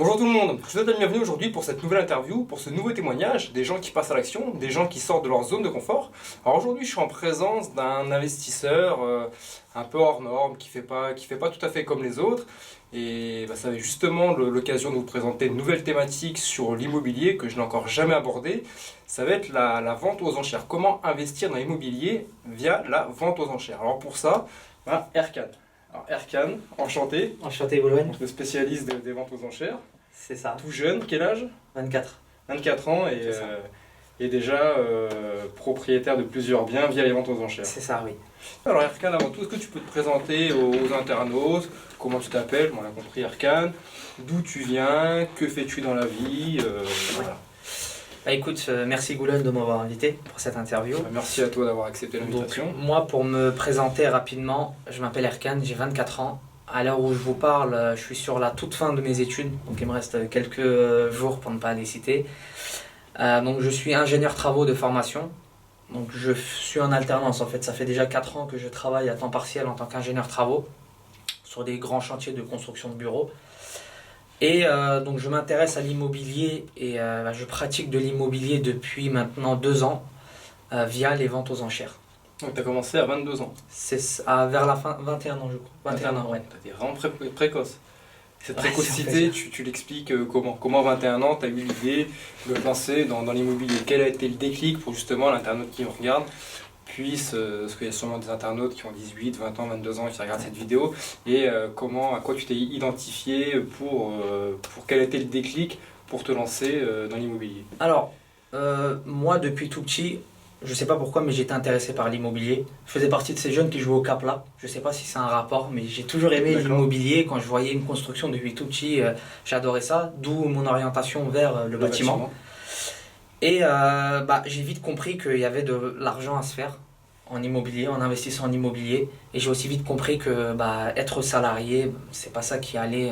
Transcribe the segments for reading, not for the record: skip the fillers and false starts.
Bonjour tout le monde, je vous souhaite la bienvenue aujourd'hui pour cette nouvelle interview, pour ce nouveau témoignage, des gens qui passent à l'action, des gens qui sortent de leur zone de confort. Alors aujourd'hui je suis en présence d'un investisseur un peu hors norme, qui fait pas tout à fait comme les autres. Et ça va être justement l'occasion de vous présenter une nouvelle thématique sur l'immobilier que je n'ai encore jamais abordée. Ça va être la vente aux enchères. Comment investir dans l'immobilier via la vente aux enchères. Alors pour ça, Erkan. Alors Erkan, enchanté. Enchanté Boulogne. Le spécialiste des ventes aux enchères. C'est ça. Tout jeune, quel âge? 24. 24 ans et déjà propriétaire de plusieurs biens via les ventes aux enchères. C'est ça, oui. Alors Erkan, avant tout, est-ce que tu peux te présenter aux internautes? Comment tu t'appelles? On l'a compris, Erkan. D'où tu viens? Que fais-tu dans la vie? Voilà. Écoute, merci Boulogne de m'avoir invité pour cette interview. Merci à toi d'avoir accepté l'invitation. Moi, pour me présenter rapidement, je m'appelle Erkan, j'ai 24 ans. À l'heure où je vous parle, je suis sur la toute fin de mes études, donc il me reste quelques jours pour ne pas les citer. Donc je suis ingénieur travaux de formation. Donc je suis en alternance en fait, ça fait déjà 4 ans que je travaille à temps partiel en tant qu'ingénieur travaux sur des grands chantiers de construction de bureaux. Et donc je m'intéresse à l'immobilier et je pratique de l'immobilier depuis maintenant 2 ans via les ventes aux enchères. Donc tu as commencé à 22 ans. C'est vers la fin, 21 ans je crois. 21 ans, ouais. Tu es vraiment précoce. Cette précocité, tu l'expliques comment? Comment à 21 ans tu as eu l'idée de te lancer dans l'immobilier? Quel a été le déclic pour justement l'internaute qui me regarde puisse, parce qu'il y a sûrement des internautes qui ont 18, 20 ans, 22 ans qui regardent cette vidéo, et à quoi tu t'es identifié pour quel a été le déclic pour te lancer dans l'immobilier? Alors, moi depuis tout petit, je sais pas pourquoi, mais j'étais intéressé par l'immobilier. Je faisais partie de ces jeunes qui jouaient au Capla. Je sais pas si c'est un rapport, mais j'ai toujours aimé l'immobilier. Quand je voyais une construction depuis tout petit, j'adorais ça, d'où mon orientation vers le bâtiment. Et j'ai vite compris qu'il y avait de l'argent à se faire en immobilier, en investissant en immobilier. Et j'ai aussi vite compris que être salarié, c'est pas ça qui allait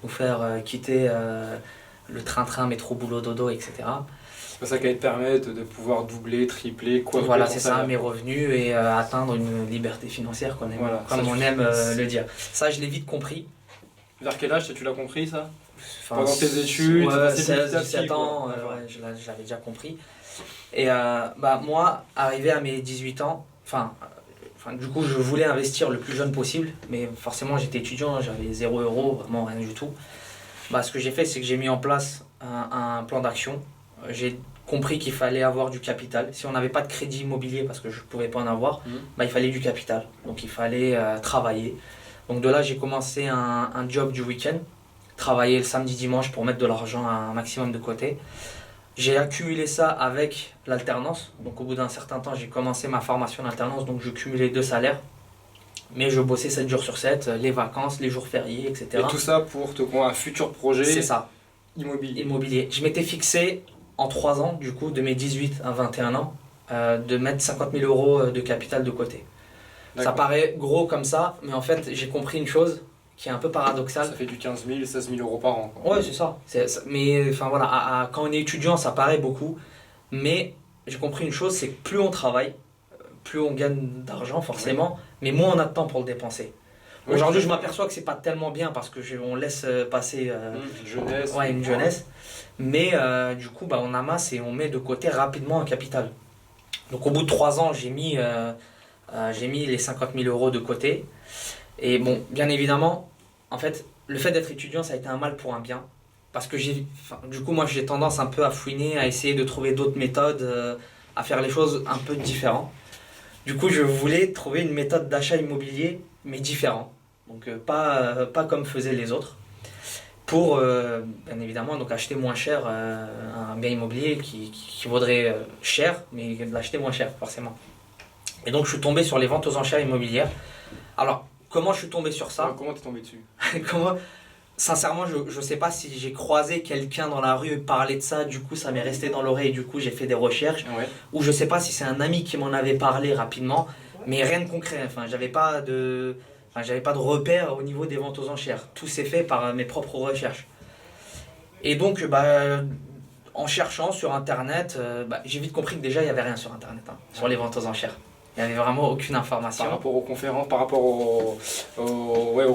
nous faire quitter le train-train, métro, boulot, dodo, etc. C'est pas ça qui allait te permettre de pouvoir doubler, tripler, quoi. Voilà, c'est ça, mes revenus et atteindre une liberté financière, comme on aime le dire. Ça, je l'ai vite compris. Vers quel âge tu l'as compris, ça? Pendant tes études, 16-17 ans, je l'avais déjà compris. Et moi, arrivé à mes 18 ans, du coup, je voulais investir le plus jeune possible, mais forcément, j'étais étudiant, j'avais 0 €, vraiment rien du tout. Ce que j'ai fait, c'est que j'ai mis en place un plan d'action. J'ai compris qu'il fallait avoir du capital. Si on n'avait pas de crédit immobilier, parce que je ne pouvais pas en avoir, il fallait du capital. Donc il fallait travailler. Donc de là, j'ai commencé un job du week-end, travailler le samedi, dimanche pour mettre de l'argent un maximum de côté. J'ai accumulé ça avec l'alternance. Donc au bout d'un certain temps, j'ai commencé ma formation d'alternance, donc je cumulais 2 salaires. Mais je bossais 7 jours sur 7, les vacances, les jours fériés, etc. Et tout ça pour un futur projet? C'est ça. Immobilier. Je m'étais fixé en 3 ans, du coup, de mes 18 à 21 ans, de mettre 50 000 € de capital de côté. Ça paraît gros comme ça, mais en fait, j'ai compris une chose qui est un peu paradoxale. Ça fait du 15 000, 16 000 € par an, quoi. Ouais, c'est ça. Mais voilà, quand on est étudiant, ça paraît beaucoup. Mais j'ai compris une chose, c'est que plus on travaille, plus on gagne d'argent, forcément, mais moins on a de temps pour le dépenser. Aujourd'hui, je m'aperçois que c'est pas tellement bien parce que on laisse passer une jeunesse. Mais du coup, on amasse et on met de côté rapidement un capital. Donc au bout de 3 ans, j'ai mis les 50 000 € de côté. Et bon, bien évidemment, en fait, le fait d'être étudiant, ça a été un mal pour un bien. Parce que moi, j'ai tendance un peu à fouiner, à essayer de trouver d'autres méthodes, à faire les choses un peu différentes. Du coup, je voulais trouver une méthode d'achat immobilier, mais différente. Donc pas comme faisaient les autres. Pour, bien évidemment, donc acheter moins cher un bien immobilier qui vaudrait cher, mais de l'acheter moins cher, forcément. Et donc, je suis tombé sur les ventes aux enchères immobilières. Alors, comment je suis tombé sur ça? Comment tu es tombé dessus? Sincèrement, je ne sais pas si j'ai croisé quelqu'un dans la rue parler de ça, du coup ça m'est resté dans l'oreille, du coup j'ai fait des recherches. Ou je ne sais pas si c'est un ami qui m'en avait parlé rapidement, mais rien de concret. J'avais pas de repère au niveau des ventes aux enchères. Tout s'est fait par mes propres recherches. Et donc, en cherchant sur Internet, j'ai vite compris que déjà il n'y avait rien sur Internet, sur les ventes aux enchères. Il n'y avait vraiment aucune Par information. rapport aux conférences, par rapport aux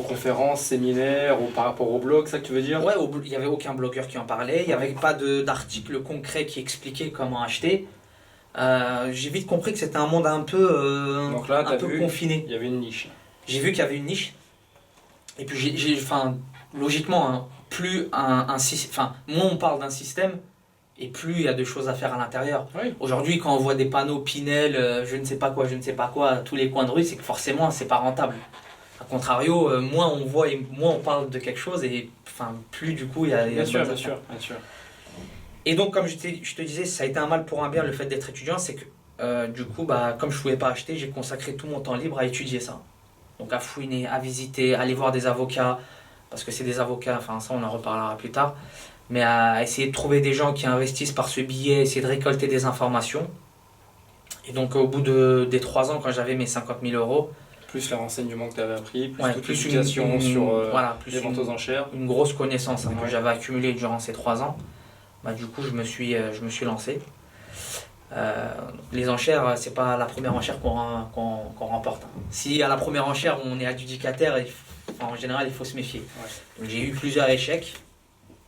conférences, séminaires, par rapport aux blogs, ça que tu veux dire? Ouais, il n'y avait aucun blogueur qui en parlait, il n'y avait pas d'article concret qui expliquait comment acheter. J'ai vite compris que c'était un monde Donc là, un peu confiné. il y avait une niche. J'ai vu qu'il y avait une niche. Et puis, enfin, logiquement, hein, moins on parle d'un système, et plus il y a de choses à faire à l'intérieur. Oui. Aujourd'hui, quand on voit des panneaux Pinel, je ne sais pas quoi, à tous les coins de rue, c'est que forcément, c'est pas rentable. A contrario, moins on voit et moins on parle de quelque chose, et enfin, plus du coup, il y a Bien de sûr, bonnes bien affaires. sûr, bien sûr. Et donc, comme je te disais, ça a été un mal pour un bien le fait d'être étudiant, c'est que du coup, bah, comme je ne pouvais pas acheter, j'ai consacré tout mon temps libre à étudier ça. Donc à fouiner, à visiter, à aller voir des avocats, parce que c'est des avocats, enfin ça on en reparlera plus tard, mais à essayer de trouver des gens qui investissent par ce biais, essayer de récolter des informations. Et donc au bout des 3 ans, quand j'avais mes 50 000 euros, Plus les renseignements que tu avais appris, plus ouais, toute plus l'éducation sur voilà, plus les ventes aux enchères. une grosse connaissance que Ouais. j'avais accumulée durant ces 3 ans, bah, du coup je me suis lancé. Les enchères, c'est pas la première enchère qu'on remporte. Si à la première enchère on est adjudicataire, en général il faut se méfier. Ouais. Donc, j'ai eu plusieurs échecs.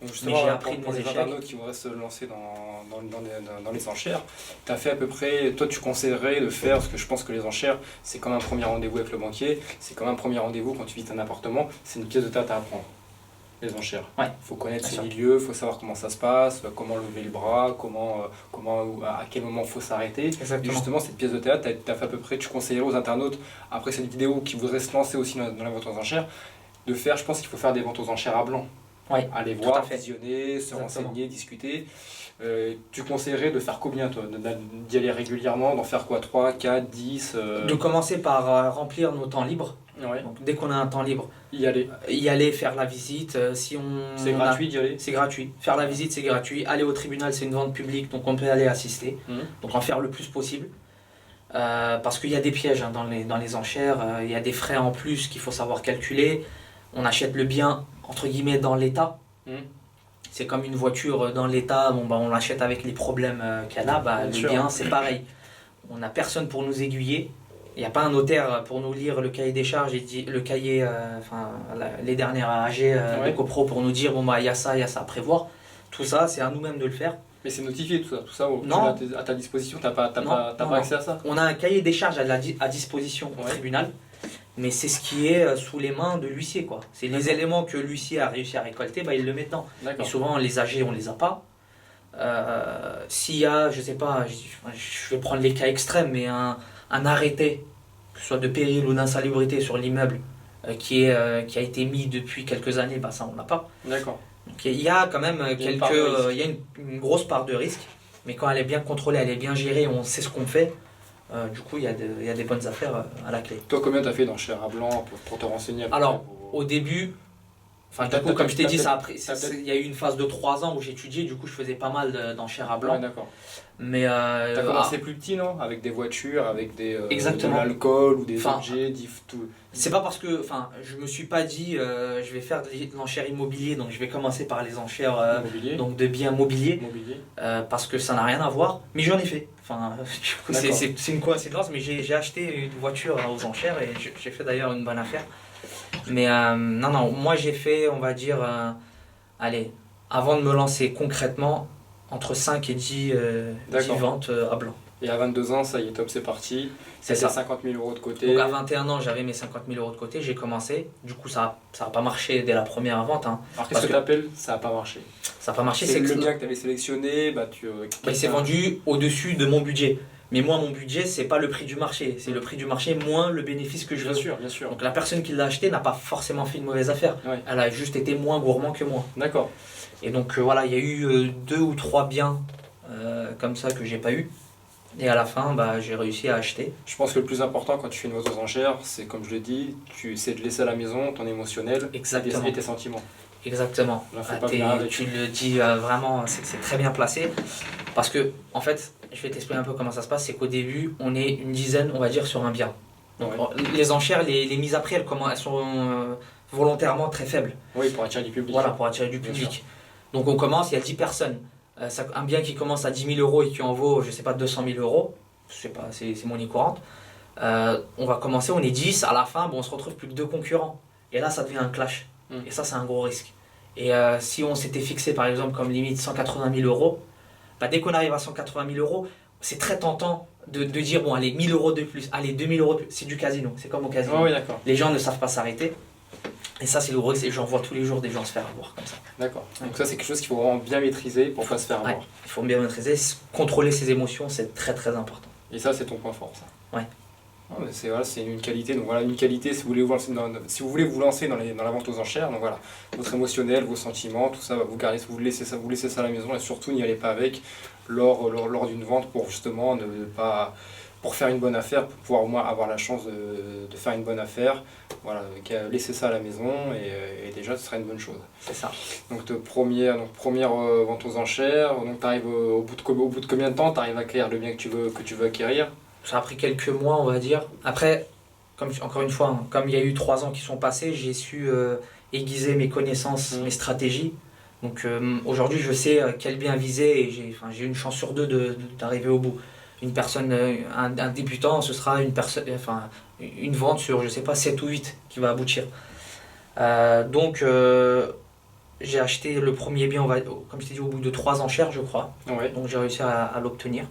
Donc Mais justement, j'ai appris de pour mes les échecs. internautes qui voudraient se lancer dans les enchères, tu as fait à peu près, toi tu conseillerais de faire, parce que je pense que les enchères, c'est comme un premier rendez-vous avec le banquier, c'est comme un premier rendez-vous quand tu visites un appartement, c'est une pièce de théâtre à apprendre. Les enchères. Ouais. Il faut connaître Bien ce sûr. milieu, il faut savoir comment ça se passe, comment lever le bras, à quel moment il faut s'arrêter. Et Exactement. justement, cette pièce de théâtre, t'as fait à peu près, tu conseillerais aux internautes, après cette vidéo, qui voudraient se lancer aussi dans la vente aux enchères, de faire, je pense qu'il faut faire des ventes aux enchères à blanc. Ouais, Aller tout voir, à fait. visionner, se Exactement. renseigner, discuter. Tu conseillerais de faire combien, toi? D'y aller régulièrement, d'en faire quoi? 3, 4, 10 De commencer par remplir nos temps libres. Ouais, Donc dès qu'on a un temps libre, y aller. y aller faire la visite. Si on C'est a- gratuit d'y aller? C'est gratuit. Faire la visite, c'est gratuit. Aller au tribunal, c'est une vente publique, donc on peut aller assister. Donc en faire le plus possible. Parce qu'il y a des pièges hein, dans les enchères, il y a des frais en plus qu'il faut savoir calculer. On achète le bien, entre guillemets, dans l'état. Mhm. C'est comme une voiture dans l'état, bon, bah, on l'achète avec les problèmes qu'elle a. Bah, Bien le sûr. bien, c'est pareil. On n'a personne pour nous aiguiller. Il n'y a pas un notaire pour nous lire le cahier des charges, le cahier, les dernières AG Ouais. de copro pour nous dire bon bah il y a ça à prévoir. Tout ça, c'est à nous-mêmes de le faire. Mais c'est notifié tout ça Non. à ta disposition, t'as pas Non, accès à ça? On a un cahier des charges à disposition au Ouais. tribunal, mais c'est ce qui est sous les mains de l'huissier, quoi. C'est les D'accord. éléments que l'huissier a réussi à récolter, bah, il le met dedans. Et D'accord. souvent, les AG, on les a pas. S'il y a, je sais pas, je vais prendre les cas extrêmes, mais un arrêté, que ce soit de péril ou d'insalubrité sur l'immeuble, qui a été mis depuis quelques années, bah, ça, on l'a pas. D'accord. Donc il y a quand même Il y a une part de risque. il y a une grosse part de risque, mais quand elle est bien contrôlée, elle est bien gérée, on sait ce qu'on fait, du coup il y a des bonnes affaires à la clé. Toi, combien t'as fait d'enchères à blanc pour te renseigner? Alors, au début, enfin, du coup, comme je t'ai dit, il y a eu une phase de 3 ans où j'étudiais, du coup je faisais pas mal d'enchères à blanc. Ouais, d'accord. Mais T'as commencé plus petit, non? Avec des voitures, avec Exactement. de l'alcool ou des Enfin, objets, tout. c'est pas parce que, enfin, je me suis pas dit je vais faire de l'enchère immobilier, donc je vais commencer par les enchères Immobilier. donc de biens mobiliers. Immobilier. Parce que ça n'a rien à voir, mais j'en ai fait. Enfin, du coup, D'accord. c'est une coïncidence, mais j'ai acheté une voiture aux enchères et j'ai fait d'ailleurs une bonne affaire. Mais non, moi j'ai fait, on va dire, allez, avant de me lancer concrètement, entre 5 et 10 D'accord. ventes à blanc. Et à 22 ans, ça y est, top, c'est parti. C'est C'était ça. 50 000 euros de côté. Donc à 21 ans, j'avais mes 50 000 euros de côté, j'ai commencé. Du coup, ça a pas marché dès la première vente. Hein. Alors qu'est-ce parce que que- t'appelles? Ça n'a pas marché. Ça n'a pas marché, C'est c'est le que bien que t'avais sélectionné, bah tu. il s'est vendu au-dessus de mon budget. Mais moi, mon budget, c'est pas le prix du marché. C'est le prix du marché moins le bénéfice que je Bien veux. sûr, bien sûr. Donc la personne qui l'a acheté n'a pas forcément fait une mauvaise affaire. Ouais. Elle a juste été moins gourmand que moi. D'accord. Et donc voilà, il y a eu 2 ou 3 biens comme ça que j'ai pas eu. Et à la fin, bah, j'ai réussi à acheter. Je pense que le plus important quand tu fais une vente aux enchères, c'est comme je l'ai dit, c'est de laisser à la maison ton émotionnel Exactement. et tes sentiments. Exactement. Là, faut pas venir avec. Tu le dis vraiment, c'est très bien placé. Parce que, en fait, je vais t'expliquer un peu comment ça se passe. C'est qu'au début, on est une dizaine, on va dire, sur un bien. Donc Ouais. les enchères, les mises à prix, elles sont volontairement très faibles. Oui, pour attirer du public. Voilà, pour attirer du Bien public. Donc on commence, il y a 10 personnes. Un bien qui commence à 10 000 euros et qui en vaut, je sais pas, 200 000 euros, je sais pas, c'est monnaie courante. On va commencer, on est 10, à la fin, bon, on se retrouve plus que 2 concurrents. Et là, ça devient un clash. Et ça, c'est un gros risque. Et si on s'était fixé, par exemple, comme limite 180 000 euros, bah, dès qu'on arrive à 180 000 euros, c'est très tentant de dire, bon, allez, 1000 euros de plus, allez, 2000 euros de plus. C'est du casino, c'est comme au casino. Oui, d'accord. Les gens ne savent pas s'arrêter. Et ça, c'est le gros risque. Et j'en vois tous les jours des gens se faire avoir comme ça. D'accord. Donc ça, c'est quelque chose qu'il faut vraiment bien maîtriser pour pas se faire avoir. Ouais, il faut bien maîtriser. Contrôler ses émotions, c'est très très important. Et ça, c'est ton point fort, ça. Ouais. Ouais, c'est une qualité. Donc voilà, une qualité, si vous voulez vous lancer dans la vente aux enchères, donc voilà, votre émotionnel, vos sentiments, tout ça, vous gardez, vous laissez ça à la maison et surtout n'y allez pas avec lors d'une vente pour justement ne pas pour faire une bonne affaire, pour pouvoir au moins avoir la chance de faire une bonne affaire. Voilà, laissez ça à la maison et déjà ce serait une bonne chose. C'est ça. Donc première vente aux enchères, donc tu arrives au bout de combien de temps tu arrives à acquérir le bien que tu veux acquérir? Ça a pris quelques mois, on va dire. Après, encore une fois, hein, comme il y a eu 3 ans qui sont passés, j'ai su aiguiser mes connaissances, mes stratégies. Donc aujourd'hui, je sais quel bien viser et j'ai une chance sur 2 d'arriver au bout. Une personne, un débutant, ce sera une vente sur, je sais pas, 7 ou 8 qui va aboutir. Donc j'ai acheté le premier bien, comme je t'ai dit, au bout de 3 enchères, je crois. Ouais. Donc j'ai réussi à l'obtenir.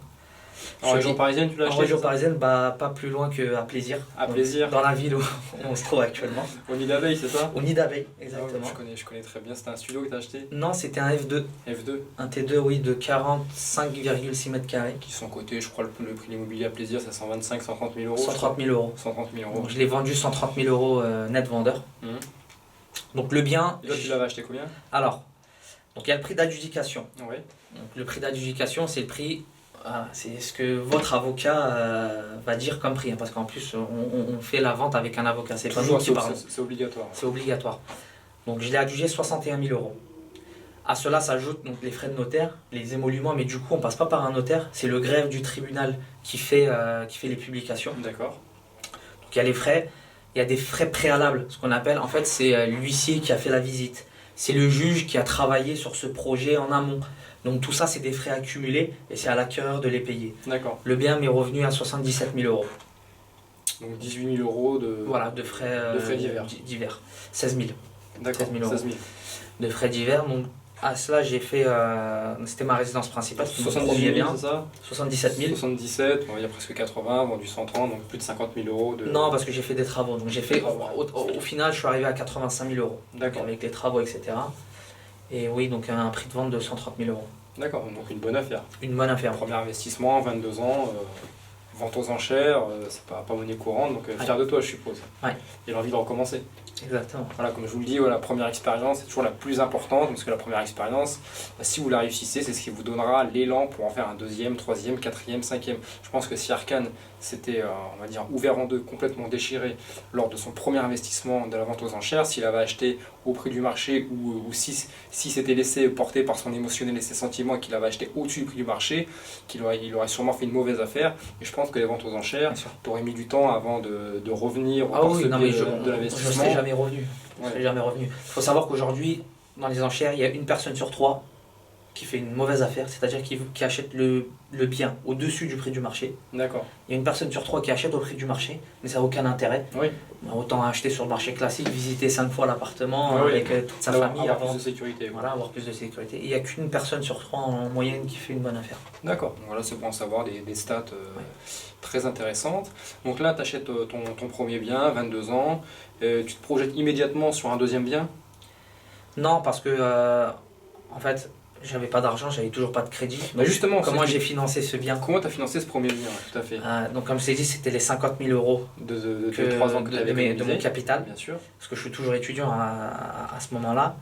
En région parisienne, tu l'as acheté? En région parisienne, bah, pas plus loin qu'à Plaisir. À Plaisir. Dans la ville où on se trouve actuellement. Au Nid d'Abeille, c'est ça? Au Nid d'Abeille, exactement. Je connais très bien. C'était un studio que tu as acheté? Non, c'était un F2. F2. Un T2, oui, de 45,6 mètres carrés. Qui sont cotés, je crois, le prix de l'immobilier à Plaisir, c'est 125, 130 000 euros. 130 000 euros. 130 000 euros. Donc, je l'ai vendu 130 000 euros net vendeur. Donc le bien... Et toi, tu l'avais acheté combien? Alors, donc il y a le prix d'adjudication. Ouais. Donc le prix d'adjudication, c'est le prix... c'est ce que votre avocat va dire comme prix, hein, parce qu'en plus on fait la vente avec un avocat, c'est pas nous qui parlons. C'est obligatoire. C'est obligatoire. Donc je l'ai adjugé 61 000 euros. À cela s'ajoutent donc les frais de notaire, les émoluments, mais du coup on passe pas par un notaire, c'est le greffe du tribunal qui fait les publications. D'accord. Donc il y a les frais, il y a des frais préalables, ce qu'on appelle, en fait c'est l'huissier qui a fait la visite, c'est le juge qui a travaillé sur ce projet en amont. Donc tout ça, c'est des frais accumulés et c'est à l'acquéreur de les payer. D'accord. Le bien m'est revenu à 77 000 euros. Donc 18 000 euros de frais divers. 16 000. D'accord, 16 000 de frais divers. Donc à cela, j'ai fait... c'était ma résidence principale. 78 000, c'est ça? 77 000. 77, il y a presque 80, vendu 130, donc plus de 50 000 euros de... Non, parce que j'ai fait des travaux. Donc j'ai fait... Au final, je suis arrivé à 85 000 euros. D'accord. Avec les travaux, etc. Et oui, donc un prix de vente de 130 000 euros. D'accord, donc une bonne affaire. Une bonne affaire. Premier investissement, 22 ans, vente aux enchères, c'est pas monnaie courante, donc fier de toi, je suppose. Ouais. Et l'envie de recommencer. Exactement. Voilà, comme je vous le dis, la première expérience est toujours la plus importante, parce que la première expérience, si vous la réussissez, c'est ce qui vous donnera l'élan pour en faire un deuxième, troisième, quatrième, cinquième. Je pense que si Arcane s'était, on va dire, ouvert en deux, complètement déchiré lors de son premier investissement de la vente aux enchères, s'il avait acheté au prix du marché ou si s'était laissé porter par son émotionnel et ses sentiments et qu'il avait acheté au-dessus du prix du marché, il aurait sûrement fait une mauvaise affaire. Et je pense que les ventes aux enchères, tu aurais mis du temps avant de revenir de l'investissement. Je ne serais jamais revenu. Il faut savoir qu'aujourd'hui, dans les enchères, il y a une personne sur 3 qui fait une mauvaise affaire, c'est-à-dire qui achète le bien au-dessus du prix du marché. D'accord. Il y a une personne sur 3 qui achète au prix du marché, mais ça n'a aucun intérêt. Oui. Autant acheter sur le marché classique, visiter 5 fois l'appartement avec toute sa famille. Avoir plus de sécurité. Voilà, avoir plus de sécurité. Et il n'y a qu'une personne sur 3 en moyenne qui fait une bonne affaire. D'accord. Voilà, c'est bon à savoir, des stats très intéressantes. Donc là, tu achètes ton premier bien, 22 ans. Tu te projettes immédiatement sur un deuxième bien? Non, parce que, en fait, j'avais pas d'argent, j'avais toujours pas de crédit. Donc, justement, comment j'ai financé ce bien? Comment tu as financé ce premier bien? Tout à fait. Donc, comme je t'ai dit, c'était les 50 000 euros de 3 ans que tu avais de mon capital. Bien sûr. Parce que je suis toujours étudiant à ce moment-là.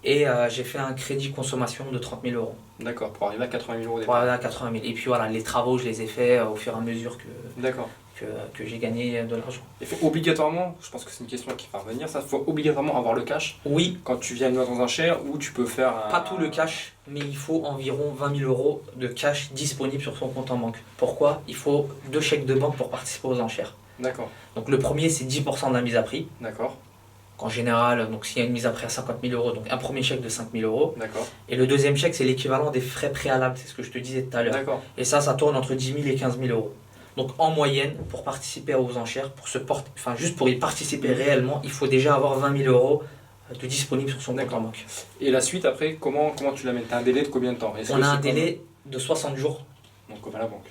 Et j'ai fait un crédit consommation de 30 000 euros. D'accord, pour arriver à 80 000 euros. Pour arriver à 80 000. Et puis voilà, les travaux, je les ai faits au fur et à mesure que j'ai gagné de l'argent. Et faut obligatoirement, je pense que c'est une question qui va revenir, ça, faut obligatoirement avoir le cash? Oui. Quand tu viens dans un enchère, ou tu peux faire Pas tout le cash, mais il faut environ 20 000 euros de cash disponible sur son compte en banque. Pourquoi? Il faut 2 chèques de banque pour participer aux enchères. D'accord. Donc le premier, c'est 10% de la mise à prix. D'accord. En général, donc s'il y a une mise à prix à 50 000 euros, donc un premier chèque de 5 000 euros. D'accord. Et le deuxième chèque, c'est l'équivalent des frais préalables, c'est ce que je te disais tout à l'heure. D'accord. Et ça tourne entre 10 000 et 15 000 euros. Donc en moyenne, pour participer aux enchères, enfin juste pour y participer réellement, il faut déjà avoir 20 000 euros de disponible sur son compte en banque. Et la suite après, comment tu l'amènes? Tu as un délai de combien de temps? On a un délai de 60 jours. Donc comme à la banque,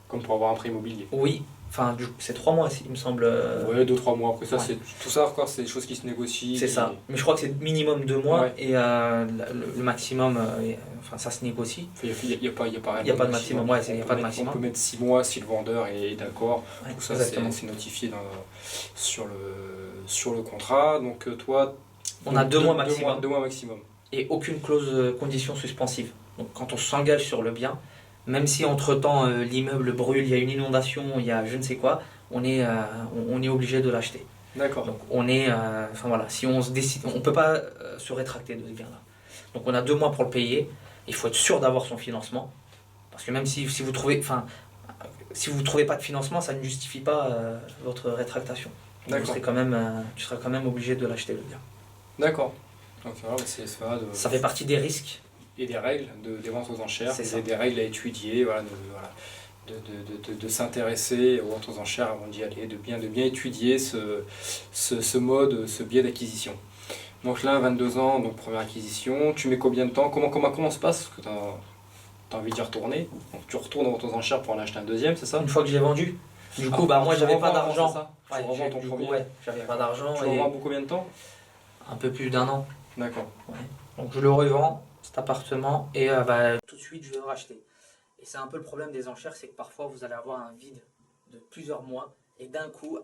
comme pour avoir un prêt immobilier. Oui, enfin c'est 3 mois il me semble. Ouais, 2-3 mois. Après ça, ouais. c'est tout ça encore, c'est des choses qui se négocient. C'est ça. Mais je crois que c'est minimum 2 mois Ouais. et le maximum, enfin ça se négocie. Il n'y a pas Il n'y a pas de maximum. Ouais, il n'y a pas de maximum. On peut mettre 6 mois si le vendeur est d'accord. Ouais, tout ça, exactement. c'est notifié sur le contrat. Donc toi, on a 2 mois maximum. 2 mois maximum. Et aucune clause condition suspensive. Donc quand on s'engage sur le bien, même si entre-temps l'immeuble brûle, il y a une inondation, il y a je ne sais quoi, on est obligé de l'acheter. D'accord. Donc on est, enfin voilà, si on se décide, on peut pas se rétracter de ce bien-là. Donc on a 2 mois pour le payer. Il faut être sûr d'avoir son financement, parce que même si vous trouvez, enfin, si vous trouvez pas de financement, ça ne justifie pas votre rétractation. Donc, tu seras quand même obligé de l'acheter le bien. D'accord. Donc voilà, c'est ça. Ça fait partie des risques. Et des règles des ventes aux enchères, c'est des règles à étudier, voilà, de s'intéresser aux ventes aux enchères avant d'y aller, de bien étudier ce mode, ce biais d'acquisition. Donc là, 22 ans, donc première acquisition, tu mets combien de temps? Comment se passe? Parce que tu as envie d'y retourner, donc tu retournes aux ventes aux enchères pour en acheter un deuxième, c'est ça? Une fois que j'ai vendu, du coup, moi j'avais pas d'argent. Tu revends ton premier. J'avais pas d'argent. Tu le revends pour combien de temps? Un peu plus d'1 an. D'accord. Ouais. Donc je le revends, cet appartement, et tout de suite je vais le racheter. Et c'est un peu le problème des enchères, c'est que parfois vous allez avoir un vide de plusieurs mois, et d'un coup,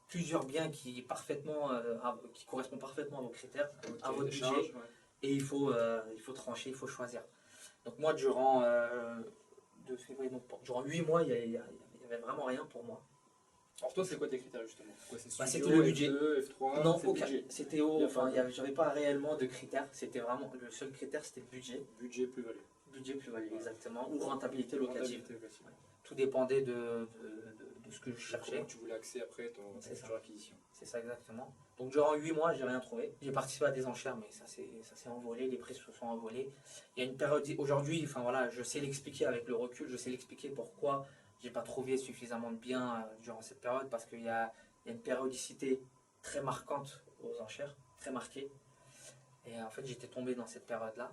plusieurs biens qui correspondent parfaitement à vos critères, à votre budget, ouais. Et il faut trancher, il faut choisir. Donc moi, durant 8 mois, il n'y avait vraiment rien pour moi. Alors toi, c'est quoi tes critères justement? C'était le budget. F2, F3, non, aucun. C'était j'avais pas réellement de critères. C'était vraiment le seul critère, c'était le budget. Budget plus-value. Budget plus-value, exactement. Ou rentabilité locative. Ouais. Tout dépendait de ce que je cherchais. Comment tu voulais axer après ton future acquisition. C'est ça exactement. Donc durant 8 mois, j'ai rien trouvé. J'ai participé à des enchères, mais ça s'est envolé, les prix se sont envolés. Il y a une période aujourd'hui, enfin voilà, je sais l'expliquer avec le recul, je sais l'expliquer pourquoi j'ai pas trouvé suffisamment de biens durant cette période, parce qu'il y a une périodicité très marquante aux enchères, très marquée. Et en fait, j'étais tombé dans cette période-là.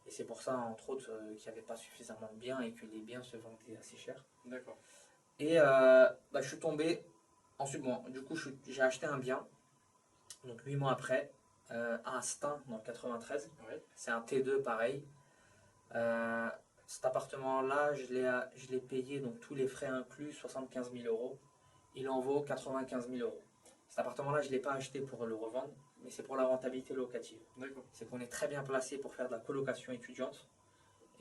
Et c'est pour ça, entre autres, qu'il n'y avait pas suffisamment de biens et que les biens se vendaient assez cher. D'accord. Et je suis tombé. Ensuite, du coup, j'ai acheté un bien. Donc 8 mois après, à Astin, dans le 93. Ouais. C'est un T2 pareil. Cet appartement-là, je l'ai payé, donc tous les frais inclus, 75 000 euros. Il en vaut 95 000 euros. Cet appartement-là, je ne l'ai pas acheté pour le revendre, mais c'est pour la rentabilité locative. D'accord. C'est qu'on est très bien placé pour faire de la colocation étudiante.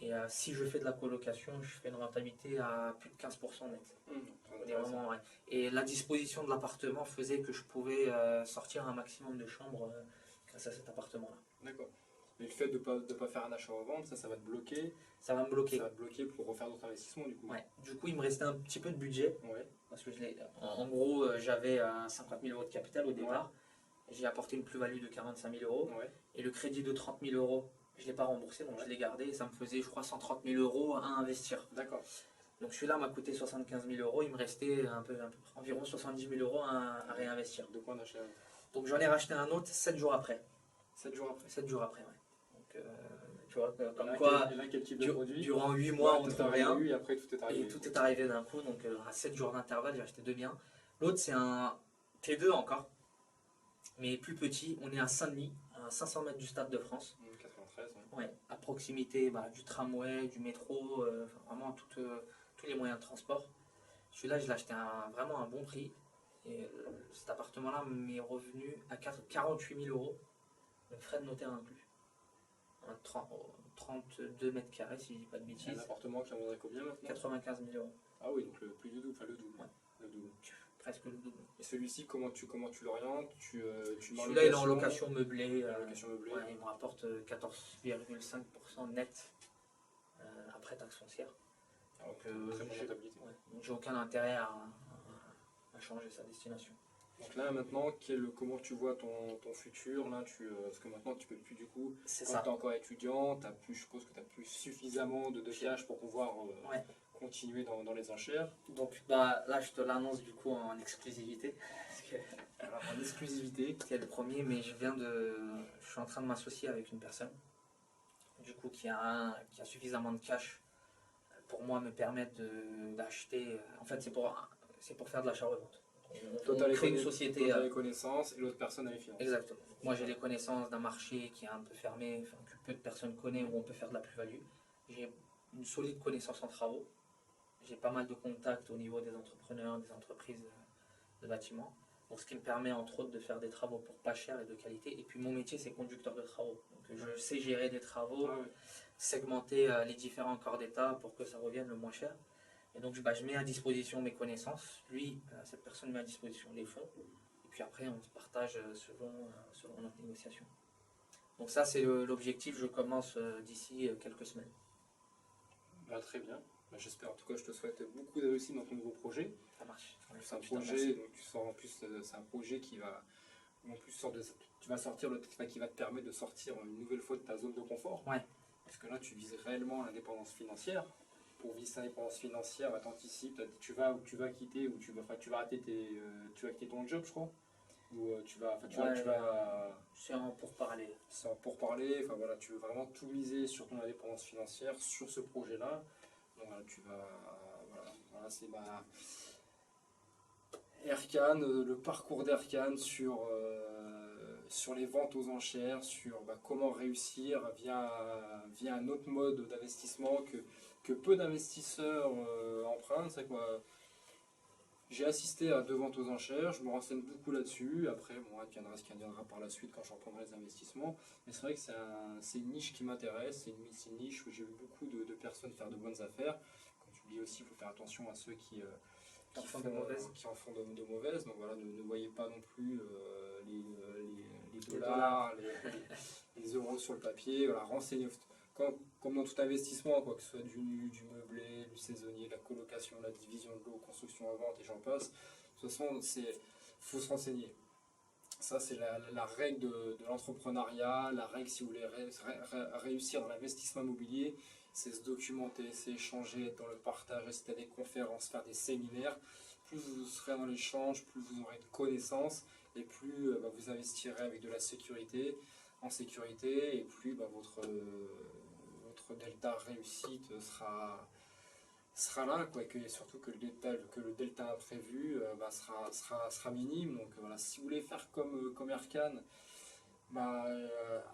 Et si je fais de la colocation, je fais une rentabilité à plus de 15% net. Vraiment, ouais. Et la disposition de l'appartement faisait que je pouvais sortir un maximum de chambres grâce à cet appartement-là. D'accord. Mais le fait de ne pas faire un achat-revente, ça va te bloquer. Ça va me bloquer. Ça va te bloquer pour refaire d'autres investissements du coup. Ouais. Du coup, il me restait un petit peu de budget. Ouais. Parce que en gros, j'avais 50 000 euros de capital au départ. Ouais. J'ai apporté une plus-value de 45 000 euros. Ouais. Et le crédit de 30 000 euros, je ne l'ai pas remboursé, donc je l'ai gardé. Et ça me faisait, je crois, 130 000 euros à investir. D'accord. Donc celui-là m'a coûté 75 000 euros. Il me restait environ 70 000 euros à réinvestir. De quoi on achète? Donc j'en ai racheté un autre 7 jours après. 7 jours après? 7 jours après, ouais. Donc, tu vois, comme quoi, quel type de produit? Durant 8 mois, on ne trouve rien. Et après, tout est arrivé. Et tout est arrivé d'un coup. Donc, à 7 jours d'intervalle, j'ai acheté 2 biens. L'autre, c'est un T2 encore, mais plus petit. On est à Saint-Denis, à 500 mètres du Stade de France. 93, ouais. À proximité du tramway, du métro, vraiment tous les moyens de transport. Celui-là, je l'ai acheté vraiment un bon prix. Et cet appartement-là m'est revenu à 48 000 euros, le frais de notaire inclus. 32 mètres carrés, si je dis pas de bêtises. Un appartement qui en vaudrait combien maintenant? 95 000 euros. Ah oui, donc plus du double, enfin le double. Ouais. Le double. Presque le double. Et celui-ci, comment tu l'orientes? Celui-là, il est en location meublée. Location meublée. Ouais, il me rapporte 14,5% net après taxe foncière. Donc, très bonne rentabilité. Ouais, donc j'ai aucun intérêt à changer sa destination. Donc là maintenant, comment tu vois ton futur là, parce que maintenant tu peux plus du coup, quand tu es encore étudiant, je suppose que tu n'as plus suffisamment de cash pour pouvoir continuer dans les enchères. Donc bah, là, je te l'annonce du coup en exclusivité. Parce que Alors, en exclusivité. c'est le premier, mais je suis en train de m'associer avec une personne, du coup, qui a suffisamment de cash pour moi me permettre d'acheter. En fait, c'est pour faire de l'achat-revente. Toi, On crée une société. Tu as les connaissances et l'autre personne a les finances. Exactement. Moi, j'ai les connaissances d'un marché qui est un peu fermé, enfin, que peu de personnes connaissent, où on peut faire de la plus-value. J'ai une solide connaissance en travaux. J'ai pas mal de contacts au niveau des entrepreneurs, des entreprises de bâtiments. Donc, ce qui me permet entre autres de faire des travaux pour pas cher et de qualité. Et puis mon métier, c'est conducteur de travaux. Donc, je sais gérer des travaux, Ah ouais. segmenter les différents corps d'état pour que ça revienne le moins cher. Et donc, je mets à disposition mes connaissances. Lui, cette personne met à disposition les fonds. Et puis après, on se partage selon notre négociation. Donc ça, c'est l'objectif. Je commence d'ici quelques semaines. Bah, très bien. Bah, j'espère. En tout cas, je te souhaite beaucoup de réussite dans ton nouveau projet. Ça marche. C'est un projet, donc tu sors en plus, c'est un projet qui va, en plus tu vas sortir qui va te permettre de sortir une nouvelle fois de ta zone de confort. Ouais. Parce que là, tu vises réellement l'indépendance financière. Pour viser cette indépendance financière, bah, t'anticipes, tu vas quitter, ou enfin, tu vas arrêter tu vas quitter ton job, je crois. Ou C'est en pourparler. c'est en pourparler. Enfin voilà, tu veux vraiment tout miser sur ton indépendance financière, sur ce projet-là. Donc voilà, voilà, c'est ma Erkan, le parcours d'Erkan sur les ventes aux enchères, sur comment réussir via un autre mode d'investissement que peu d'investisseurs empruntent. C'est quoi? J'ai assisté à 2 ventes aux enchères, je me renseigne beaucoup là-dessus. Après, bon, il viendra ce qui viendra par la suite quand je reprendrai les investissements. Mais c'est vrai que c'est une niche qui m'intéresse, c'est une niche où j'ai vu beaucoup de personnes faire de bonnes affaires. Comme tu le dis aussi, il faut faire attention à ceux qui En font de mauvaises. qui en font de mauvaises. Donc voilà, ne voyez pas non plus les dollars, les euros sur le papier. Voilà, renseignez. Comme dans tout investissement, quoi, que ce soit du meublé, du saisonnier, de la colocation, la division de l'eau, construction à vente et j'en passe. De toute façon, faut se renseigner. Ça, c'est la règle de l'entrepreneuriat, la règle si vous voulez réussir dans l'investissement immobilier, c'est se documenter, c'est échanger, être dans le partage, assister à des conférences, faire des séminaires. Plus vous serez dans l'échange, plus vous aurez de connaissances et plus vous investirez avec de la sécurité, en sécurité, et plus votre delta réussite sera là, quoi, et surtout que le delta imprévu sera minime. Donc voilà, si vous voulez faire comme Erkan,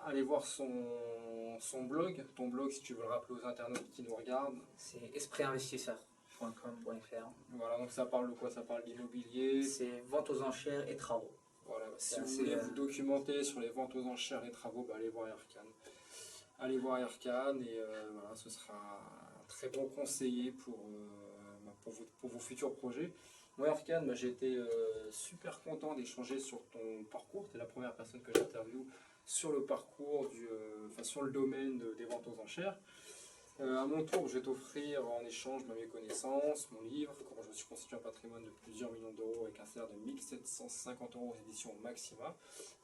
allez voir son blog, ton blog si tu veux le rappeler aux internautes qui nous regardent. C'est espritinvestisseur.com.fr. Voilà, donc ça parle de quoi? Ça parle d'immobilier. C'est vente aux enchères et travaux. Voilà, si vous voulez vous documenter sur les ventes aux enchères et travaux, allez voir Erkan. Allez voir Erkan et voilà, ce sera un très bon conseiller pour vos futurs projets. Moi Erkan, j'ai été super content d'échanger sur ton parcours. Tu es la première personne que j'interviewe sur le parcours, sur le domaine des ventes aux enchères. À mon tour, je vais t'offrir en échange mes connaissances, mon livre, comment je me suis constitué un patrimoine de plusieurs millions d'euros avec un salaire de 1750 euros aux éditions Maxima.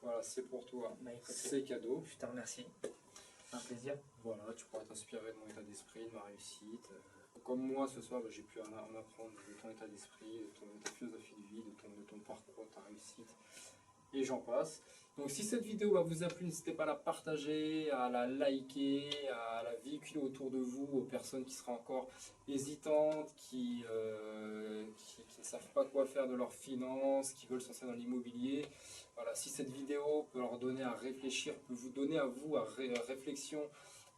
Voilà, c'est pour toi, c'est cadeau. Je te remercie. Un plaisir. Voilà, tu pourras t'inspirer de mon état d'esprit, de ma réussite. Comme moi, ce soir, j'ai pu en apprendre de ton état d'esprit, de ta philosophie de vie, de ton parcours, de ta réussite, et j'en passe. Donc si cette vidéo vous a plu, n'hésitez pas à la partager, à la liker, à la véhiculer autour de vous, aux personnes qui seraient encore hésitantes, qui ne savent pas quoi faire de leurs finances, qui veulent se lancer dans l'immobilier. Voilà, si cette vidéo peut leur donner à réfléchir, peut vous donner à vous à réflexion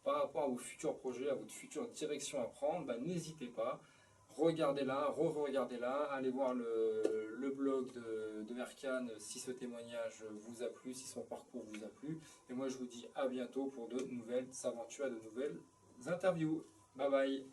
par rapport à vos futurs projets, à votre future direction à prendre, n'hésitez pas. Regardez-la, re-regardez-la, allez voir le blog de Erkan si ce témoignage vous a plu, si son parcours vous a plu. Et moi je vous dis à bientôt pour de nouvelles aventures, de nouvelles interviews. Bye bye.